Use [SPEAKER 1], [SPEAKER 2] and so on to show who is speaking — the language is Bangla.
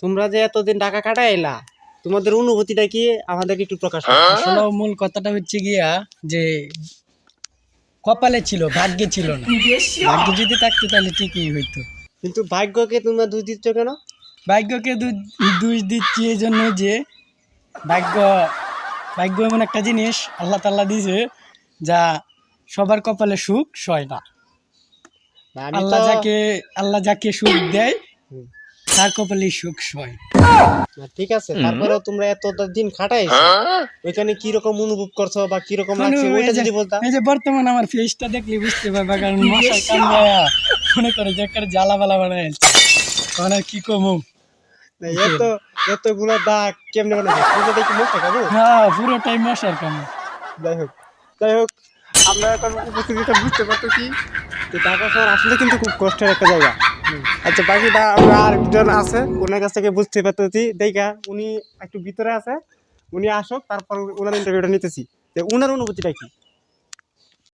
[SPEAKER 1] তোমরা যে এতদিন ঢাকা কাটাইলা, তোমাদের অনুভূতিটা কি আমাদেরকে একটু প্রকাশ করো।
[SPEAKER 2] আসলে মূল কথাটা হচ্ছে গিয়া যে কপালে ছিল, ভাগ্যে ছিল না। ভাগ্যে যদি থাকতো তাহলে ঠিকই হইতো।
[SPEAKER 1] কিন্তু ভাগ্যকে তোমরা দোষ দিচ্ছ কেন?
[SPEAKER 2] ভাগ্যকে দুষ দিচ্ছি এই জন্য যে ভাগ্য ভাগ্য এমন একটা জিনিস আল্লাহ তাআলা দিয়েছে যা সবার কপালে সুখ সয় না।
[SPEAKER 1] আমি তো
[SPEAKER 2] আল্লাহ যাকে সুখ দেয়
[SPEAKER 1] হুম,
[SPEAKER 2] তার কপালে সুখ সয়।
[SPEAKER 1] না, ঠিক আছে, তারপরেও তোমরা এত দিন কাটাইছো, ওইখানে কি রকম অনুভব করছো বা কি রকম লাগছে ওইটা যদি বলতা।
[SPEAKER 2] এই যে বর্তমান আমার ফেসটা দেখলে বুঝতে পারবা, কারণ মশার কামড়ায়া মনে করে যে একটা জ্বালা বালা বানায় মানে কি কমু।
[SPEAKER 1] না, এতগুলো দাগ কেমনে বানাইছো? পুরোটাই কি মশা খাবো?
[SPEAKER 2] হ্যাঁ, পুরোটাই মশার কামড়।
[SPEAKER 1] যাই হোক আমরা এখন উপস্থিতিটা বুঝতে পারতেছি যে ঢাকা শহর আসলে কিন্তু খুব কষ্টের একটা জায়গা। আচ্ছা, বাকিটা আমরা আরেকজন আছে, ওনার কাছ থেকে বুঝতে পারতেছি। দেখা উনি একটু ভিতরে আছে, উনি আসুক, তারপর ওনার ইন্টারভিউটা নিতেছি যে ওনার অনুভূতিটা কি।